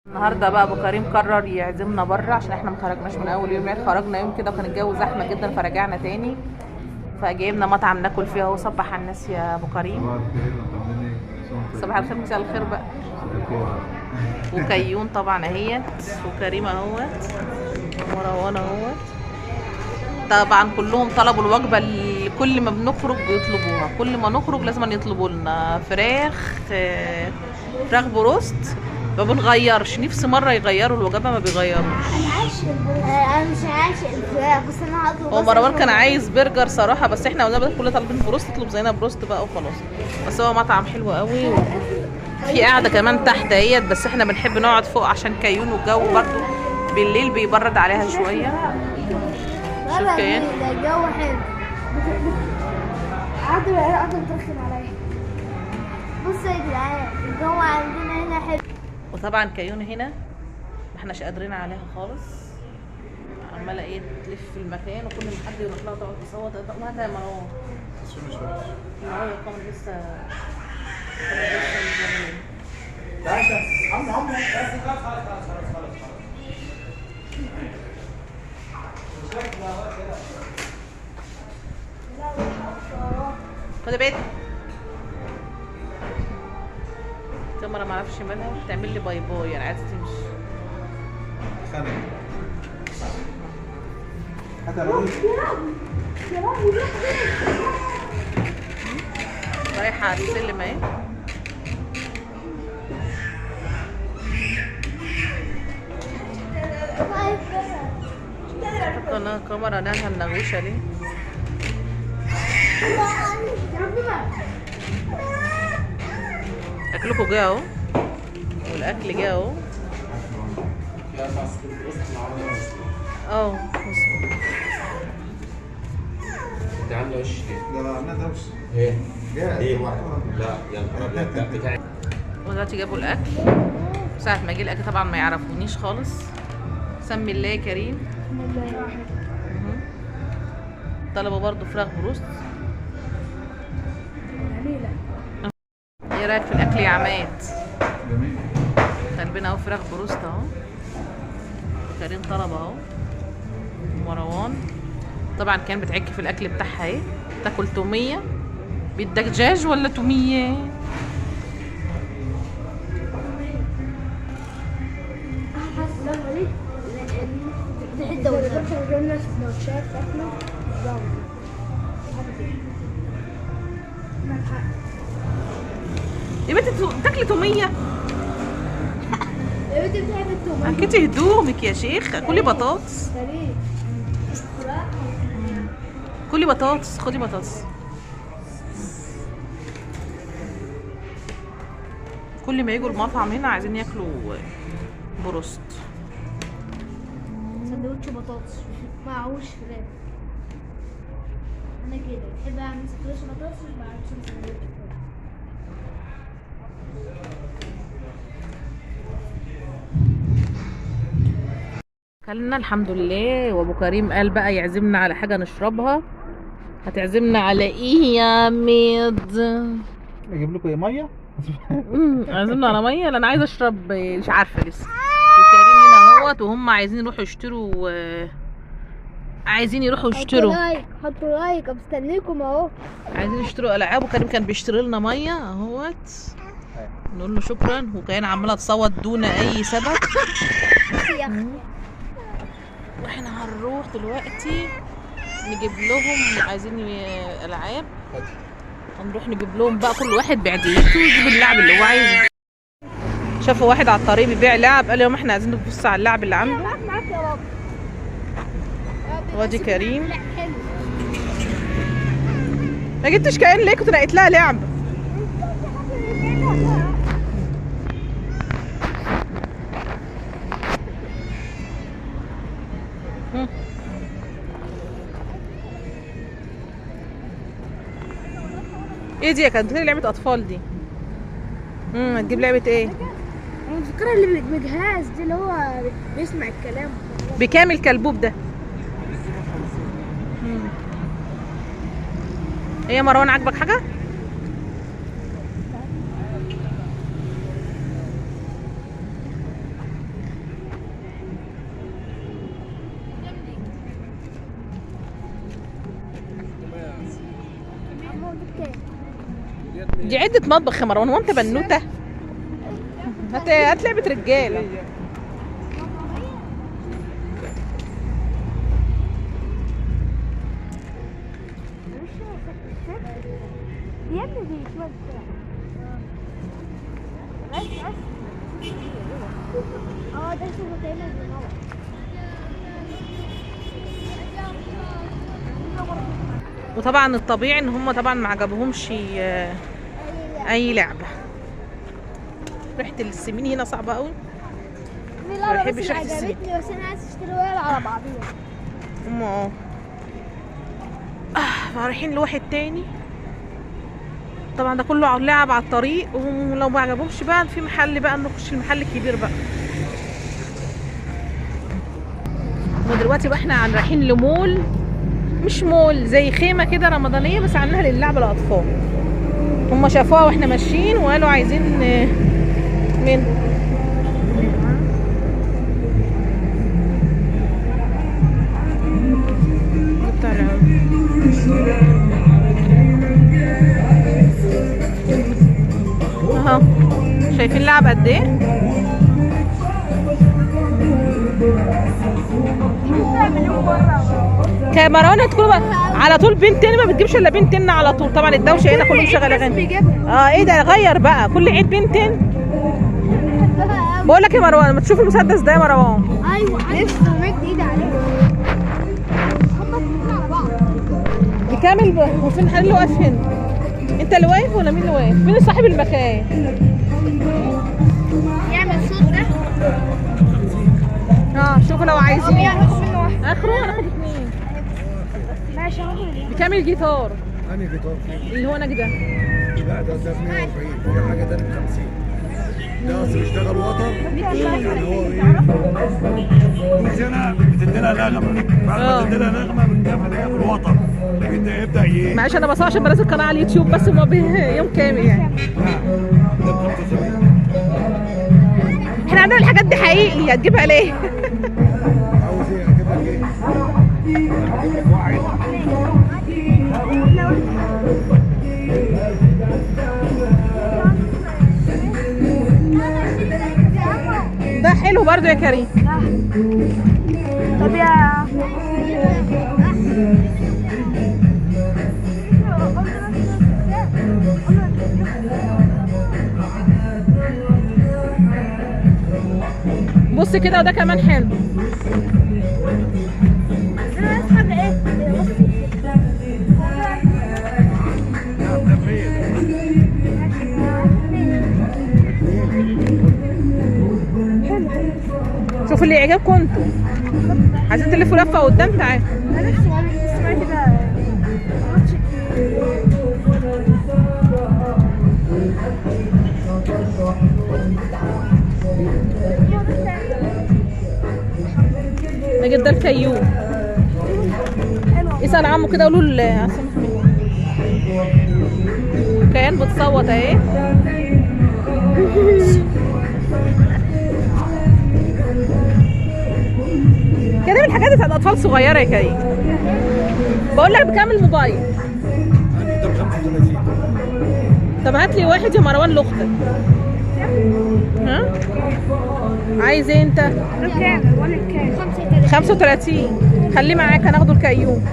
النهارده بقى ابو كريم قرر يعزمنا بره عشان احنا ما خرجناش من اول يوم. يعني خرجنا يوم كده وكان الجو زحمه جدا فرجعنا تاني، فجايبنا مطعم ناكل فيه اهو. صبح على الناس يا ابو كريم. صباح الخير، مساء الخير بقى. وكيون طبعا اهيت، وكريم اهوت، ومروان اهوت. طبعا كلهم طلبوا الوجبه اللي كل ما بنخرج بيطلبوها. كل ما نخرج لازم يطلبوا لنا فراخ بروست. ما بنغيرش، نفس مره يغيروا الوجبه ما بيغيروش. انا مش عايش الفراخ بس انا هطلب. هو مروان كان عايز برجر صراحه، بس احنا قلنا كلنا طالبين بروست، اطلب زينا بروست بقى وخلاص. بس هو مطعم حلو قوي، في قاعده كمان تحت اهيت، بس احنا بنحب نقعد فوق عشان كيون والجو برضو بالليل بيبرد عليها شويه. شوف كيان الجو حلو. قاعدة بترخم عليا. بصوا يا جدعان الجو عندنا هنا حلو. وطبعا كيون هنا ما احناش قادرين عليها خالص، عماله ايه تلف في المكان، وكل ما حد يروح لها تقعد تصوت. وهات يا مروان. مروان كمان لسه خدي بيت. الكاميرا ما اعرفش مالها بتعمل لي باي باي، يعني عايزه تمشي. رايحه على السلم اهي. حطينا كاميرا نالها النغوشه ليه؟ اكلكم جه اهو، والاكل جه اهو. انت عامله وش كده؟ لا عملتها وش. ايه؟ جاهز. ليه؟ لا يا نهار ابيض، لا بتاعي. ودلوقتي جابوا الاكل. ساعة ما جه الاكل طبعا ما يعرفونيش خالص. سمي الله يا كريم. طلبوا برضو فراخ بروست. ايه رايك في الاكل يا عماد؟ جميل. طالبين اهو فراخ بروست اهو. كريم طلب اهو، ومروان طبعا كان بتعك في الاكل بتاعها اهي. تاكل توميه. بدك دجاج ولا توميه؟ يا بنتي تاكلي توميه؟ يا بنتي بتحب التومية؟ حكيتي هدومك يا شيخ. كلي بطاطس، كلي بطاطس، خدي بطاطس. كل ما يجوا المطعم هنا عايزين ياكلوا بروست. سندوتش بطاطس معهوش فراخ. انا كده بحب اعمل سندوتش بطاطس ومعهوش سندوتش فراخ. كلنا الحمد لله، وابو كريم قال بقى يعزمنا على حاجه نشربها. هتعزمنا على ايه يا ميض؟ اجيب لكم ايه؟ ميه؟ عزمنا على ميه. لا انا عايزه اشرب، مش عارفه لسه. وكريم هنا اهوت، وهم عايزين يروحوا يشتروا، عايزين يروحوا يشتروا. حطوا لايك مستنيكم اهو. عايزين يشتروا العاب، وكريم كان بيشتري لنا ميه اهوت. نقول له شكرا، وكان عماله تصوت دون اي سبب. واحنا هنروح دلوقتي نجيب لهم، عايزين العاب. هنروح نجيب لهم بقى كل واحد بعديته يجيب اللعب اللي هو عايزه. شافوا واحد على الطريق بيبيع لعب، قال لهم احنا عايزين نبص على اللعب اللي عنده. معاك يا بابا. وادي كريم. ما جبتش كائن ليه؟ كنت لقيت لها لعب. ايه دي؟ كانت لعبة اطفال دي. هتجيب لعبة ايه؟ انا مفكرة اللي بجهاز دي اللي هو بيسمع الكلام. بكام الكلبوب ده؟ ايه مروان عاجبك حاجة؟ دي عدة مطبخ يا مروان، هو انت بنوتة؟ هات لعبة رجالة. يا ابني دي شوية بسرعة. بس ده شغل تاني بالنور. وطبعا الطبيعي ان هم طبعا ما عجبهمش اي لعبة. ريحة السمين هنا صعبة قوي. ما بحبش ريحة السمين. بس انا عايز اشتري ويا على بعضيها. رايحين لواحد تاني. طبعا ده كله لعب على الطريق، ولو ما عجبهمش بقى في محل بقى نخش المحل الكبير بقى. ودلوقتي بقى احنا رايحين لمول، مش مول، زي خيمة كده رمضانية بس عاملينها للعب الأطفال. هم شافوها واحنا ماشيين وقالوا عايزين من اهو. شايفين لعب قد ايه؟ كاميرا تكون على طول بنتين، ما بتجيبش الا بنتين على طول. طبعا الدوشه هنا كلهم شغاله اغاني. ايه ده، غير بقى كل عيد بنتين. بقول لك يا مروان، ما تشوف المسدس ده يا مروان. ايوه لسه مد ايدي عليه. هم على بعض. بكامل وفين الحل اللي واقف هنا؟ انت اللي واقف ولا مين اللي واقف؟ مين صاحب المكان؟ يعمل صوت ده. شوفوا لو عايزين. هناخد منه واحد. اخره هناخد اثنين. ماشي هناخد اثنين. بكامل جيتار. أنهي جيتار؟ اللي هو نجدة. لا ده 140، في حاجة تانية ب 50. ده أصل بيشتغل وتر، يعني هو إيه؟ كل سنة بتديلها نغمة، بعد ما تديلها نغمة بتكمل هي بالوتر، يبدأ معلش أنا بصور عشان بنزل قناة على اليوتيوب بس يوم كامل يعني. ده ب 75. احنا عندنا الحاجات دي حقيقي، هتجيبها ليه؟ عاوز إيه؟ أجيب لك إيه؟ أجيب لك واحد. ده حلو برضو يا كريم. طب يا بص كده، وده كمان حلو. انا اسحب ايه؟ شوفوا اللي يعجبكم انتوا. عايزين تلفوا لفه قدام، تعالوا. انا لسه اسمعي كده. نجد ده الكيوم. اسأل عمو كده، قولوا كيان بتصوت اهي. كده من الحاجات بتاعت اطفال صغيره يا كريم. بقول لك بكام الموبايل؟ ده ب 35. طب هات لي واحد يا مروان لاختك. ها؟ عايز ايه انت؟ كام؟ ولا كام؟ 35. خليه معاك، هناخده الكيوم.